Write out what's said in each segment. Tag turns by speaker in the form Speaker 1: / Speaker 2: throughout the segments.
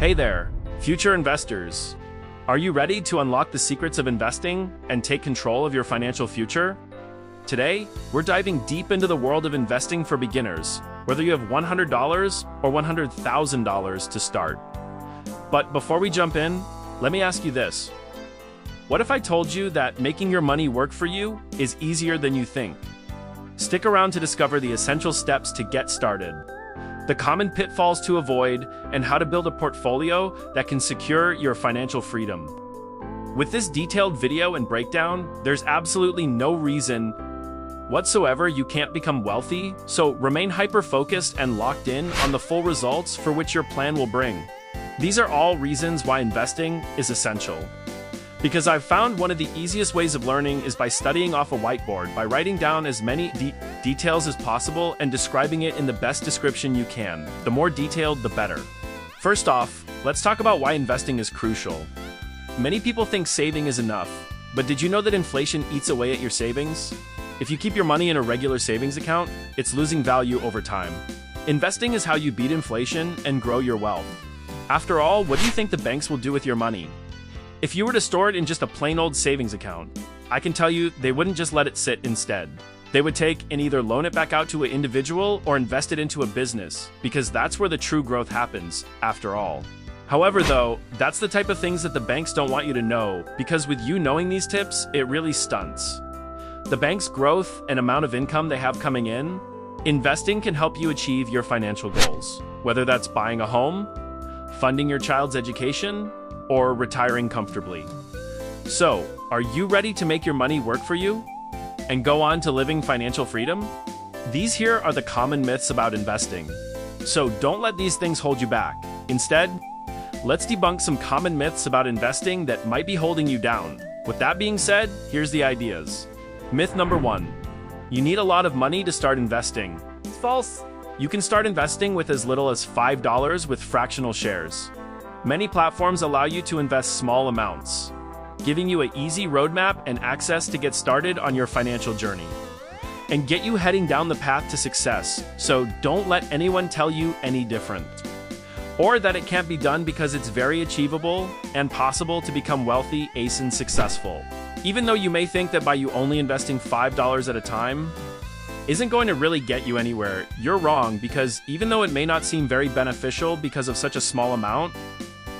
Speaker 1: Hey there, future investors. Are you ready to unlock the secrets of investing and take control of your financial future? Today, we're diving deep into the world of investing for beginners, whether you have $100 or $100,000 to start. But before we jump in, let me ask you this. What if I told you that making your money work for you is easier than you think? Stick around to discover the essential steps to get started, the common pitfalls to avoid, and how to build a portfolio that can secure your financial freedom. With this detailed video and breakdown, there's absolutely no reason whatsoever you can't become wealthy, so remain hyper-focused and locked in on the full results for which your plan will bring. These are all reasons why investing is essential. Because I've found one of the easiest ways of learning is by studying off a whiteboard, by writing down as many details as possible and describing it in the best description you can. The more detailed, the better. First off, let's talk about why investing is crucial. Many people think saving is enough, but did you know that inflation eats away at your savings? If you keep your money in a regular savings account, it's losing value over time. Investing is how you beat inflation and grow your wealth. After all, what do you think the banks will do with your money? If you were to store it in just a plain old savings account, I can tell you they wouldn't just let it sit instead. They would take and either loan it back out to an individual or invest it into a business, because that's where the true growth happens, after all. However, though, that's the type of things that the banks don't want you to know, because with you knowing these tips, it really stunts the bank's growth and amount of income they have coming in. Investing can help you achieve your financial goals, whether that's buying a home, funding your child's education, or retiring comfortably. So, are you ready to make your money work for you and go on to living financial freedom? These here are the common myths about investing. So don't let these things hold you back. Instead, let's debunk some common myths about investing that might be holding you down. With that being said, here's the ideas. Myth number 1. You need a lot of money to start investing. It's false. You can start investing with as little as $5 with fractional shares. Many platforms allow you to invest small amounts, giving you an easy roadmap and access to get started on your financial journey and get you heading down the path to success. So don't let anyone tell you any different, or that it can't be done, because it's very achievable and possible to become wealthy, ace, and successful. Even though you may think that by you only investing $5 at a time isn't going to really get you anywhere, you're wrong, because even though it may not seem very beneficial because of such a small amount,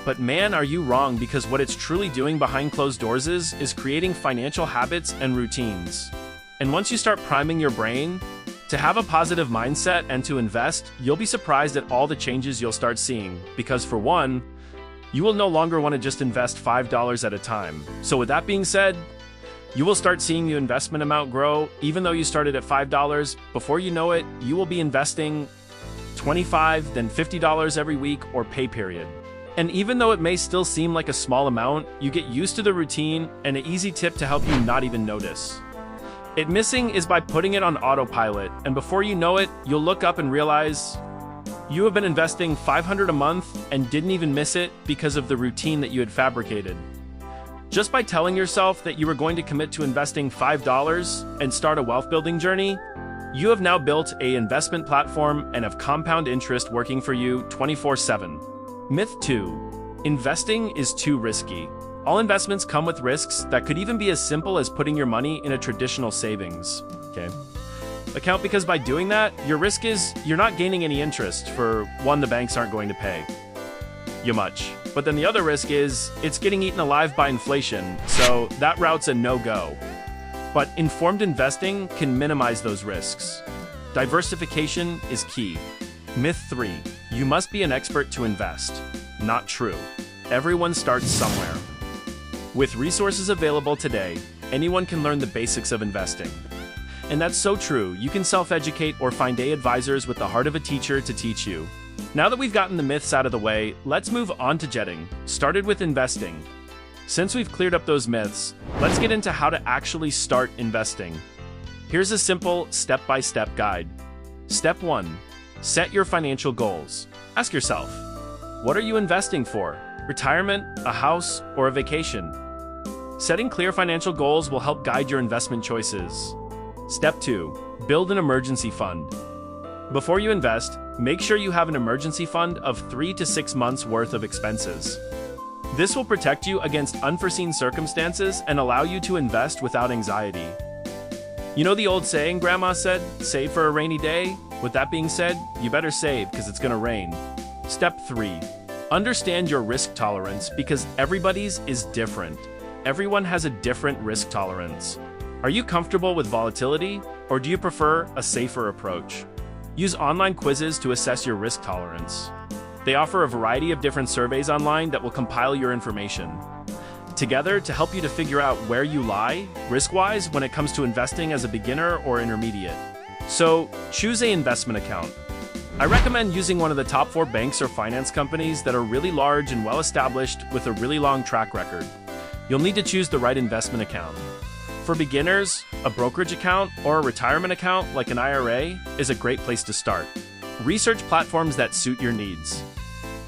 Speaker 1: but man, are you wrong, because what it's truly doing behind closed doors is creating financial habits and routines. And once you start priming your brain to have a positive mindset and to invest, you'll be surprised at all the changes you'll start seeing. Because for one, you will no longer want to just invest $5 at a time. So with that being said, you will start seeing the investment amount grow. Even though you started at $5, before you know it, you will be investing $25, then $50 every week or pay period. And even though it may still seem like a small amount, you get used to the routine, and an easy tip to help you not even notice it missing is by putting it on autopilot, and before you know it, you'll look up and realize you have been investing $500 a month and didn't even miss it because of the routine that you had fabricated. Just by telling yourself that you were going to commit to investing $5 and start a wealth building journey, you have now built an investment platform and have compound interest working for you 24/7. Myth 2. Investing is too risky. All investments come with risks that could even be as simple as putting your money in a traditional savings account, because by doing that, your risk is you're not gaining any interest. For one, the banks aren't going to pay you much. But then the other risk is it's getting eaten alive by inflation, so that route's a no-go. But informed investing can minimize those risks. Diversification is key. Myth 3. You must be an expert to invest. Not true. Everyone starts somewhere. With resources available today, anyone can learn the basics of investing. And that's so true. You can self-educate or find advisors with the heart of a teacher to teach you. Now that we've gotten the myths out of the way, let's move on to getting started with investing. Since we've cleared up those myths, let's get into how to actually start investing. Here's a simple step-by-step guide. Step 1. Set your financial goals. Ask yourself, what are you investing for? Retirement, a house, or a vacation? Setting clear financial goals will help guide your investment choices. Step 2. Build an emergency fund. Before you invest, Make sure you have an emergency fund of 3 to 6 months worth of expenses. This will protect you against unforeseen circumstances and allow you to invest without anxiety. You know the old saying Grandma said, save for a rainy day? With that being said, you better save because it's gonna rain. Step 3. Understand your risk tolerance because everybody's is different. Everyone has a different risk tolerance. Are you comfortable with volatility, or do you prefer a safer approach? Use online quizzes to assess your risk tolerance. They offer a variety of different surveys online that will compile your information together to help you to figure out where you lie, risk-wise, when it comes to investing as a beginner or intermediate. So, choose an investment account. I recommend using one of the top 4 banks or finance companies that are really large and well-established with a really long track record. You'll need to choose the right investment account. For beginners, a brokerage account or a retirement account like an IRA is a great place to start. Research platforms that suit your needs.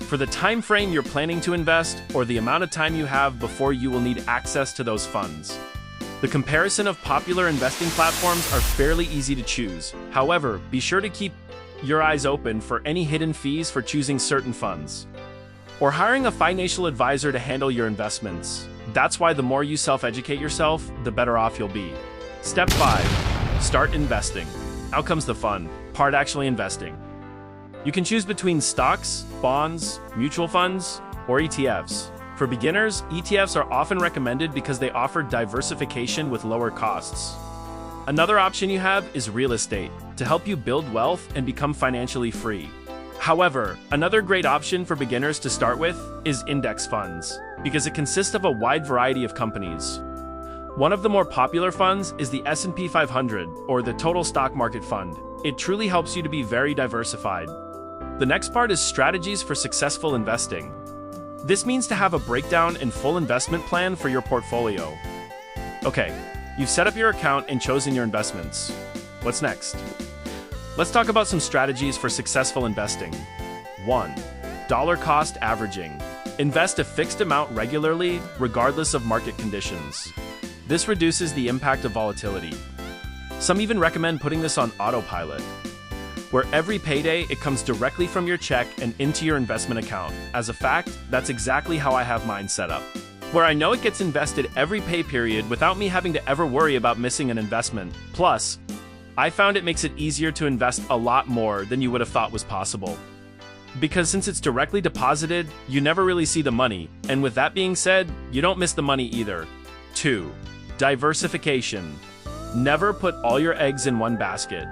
Speaker 1: For the time frame you're planning to invest or the amount of time you have before you will need access to those funds. The comparison of popular investing platforms are fairly easy to choose. However, be sure to keep your eyes open for any hidden fees for choosing certain funds or hiring a financial advisor to handle your investments. That's why the more you self-educate yourself, the better off you'll be. Step 5. Start investing. Now comes the fun part, actually investing. You can choose between stocks, bonds, mutual funds, or ETFs. For beginners, ETFs are often recommended because they offer diversification with lower costs. Another option you have is real estate, to help you build wealth and become financially free. However, another great option for beginners to start with is index funds, because it consists of a wide variety of companies. One of the more popular funds is the S&P 500, or the Total Stock Market Fund. It truly helps you to be very diversified. The next part is strategies for successful investing. This means to have a breakdown and full investment plan for your portfolio. Okay, you've set up your account and chosen your investments. What's next? Let's talk about some strategies for successful investing. 1. Dollar cost averaging. Invest a fixed amount regularly, regardless of market conditions. This reduces the impact of volatility. Some even recommend putting this on autopilot, where every payday it comes directly from your check and into your investment account. As a fact, that's exactly how I have mine set up, where I know it gets invested every pay period without me having to ever worry about missing an investment. Plus, I found it makes it easier to invest a lot more than you would have thought was possible. Because since it's directly deposited, you never really see the money, and with that being said, you don't miss the money either. 2. Diversification. Never put all your eggs in one basket.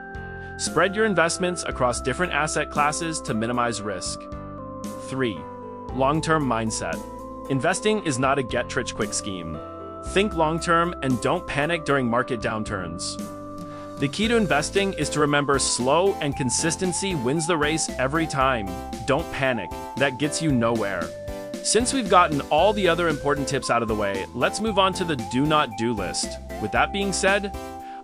Speaker 1: Spread your investments across different asset classes to minimize risk. 3. Long-term mindset. Investing is not a get-rich-quick scheme. Think long-term and don't panic during market downturns. The key to investing is to remember slow and consistency wins the race every time. Don't panic. That gets you nowhere. Since we've gotten all the other important tips out of the way, let's move on to the do not do list. With that being said,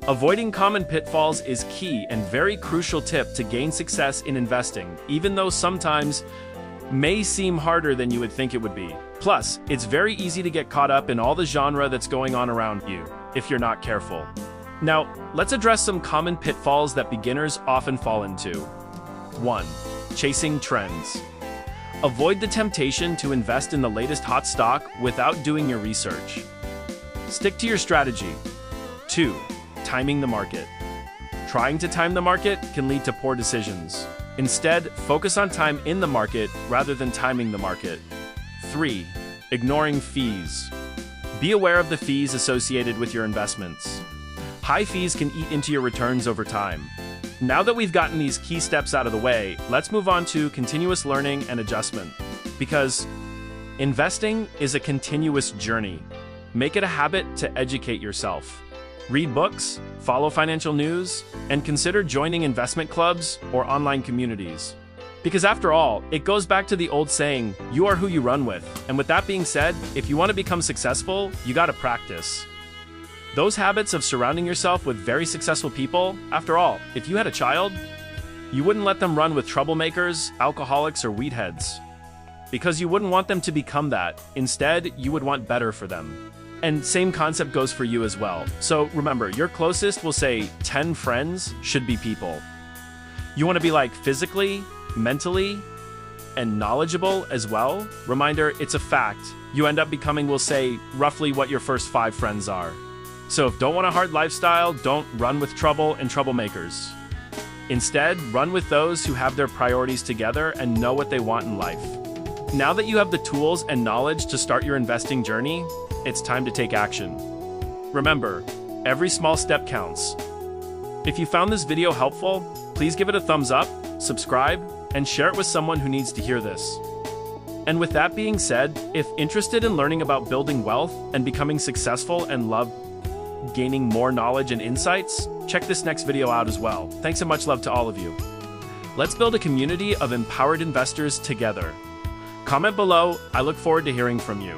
Speaker 1: avoiding common pitfalls is key and very crucial tip to gain success in investing, even though sometimes may seem harder than you would think it would be. Plus, it's very easy to get caught up in all the genre that's going on around you, if you're not careful. Now, let's address some common pitfalls that beginners often fall into. 1. Chasing trends. Avoid the temptation to invest in the latest hot stock without doing your research. Stick to your strategy. 2. Timing the market. Trying to time the market can lead to poor decisions. Instead, focus on time in the market rather than timing the market. 3. Ignoring fees. Be aware of the fees associated with your investments. High fees can eat into your returns over time. Now that we've gotten these key steps out of the way, let's move on to continuous learning and adjustment. Because investing is a continuous journey. Make it a habit to educate yourself. Read books, follow financial news, and consider joining investment clubs or online communities. Because after all, it goes back to the old saying, you are who you run with. And with that being said, if you want to become successful, you gotta practice. Those habits of surrounding yourself with very successful people, after all, if you had a child, you wouldn't let them run with troublemakers, alcoholics, or weed heads. Because you wouldn't want them to become that. Instead, you would want better for them. And same concept goes for you as well. So remember, your closest will say 10 friends should be people. You want to be like physically, mentally, and knowledgeable as well. Reminder, it's a fact. You end up becoming, we'll say, roughly what your first 5 friends are. So if don't want a hard lifestyle, don't run with trouble and troublemakers. Instead, run with those who have their priorities together and know what they want in life. Now that you have the tools and knowledge to start your investing journey, it's time to take action. Remember, every small step counts. If you found this video helpful, please give it a thumbs up, subscribe, and share it with someone who needs to hear this. And with that being said, if interested in learning about building wealth and becoming successful and love gaining more knowledge and insights, check this next video out as well. Thanks so much love to all of you. Let's build a community of empowered investors together. Comment below. I look forward to hearing from you.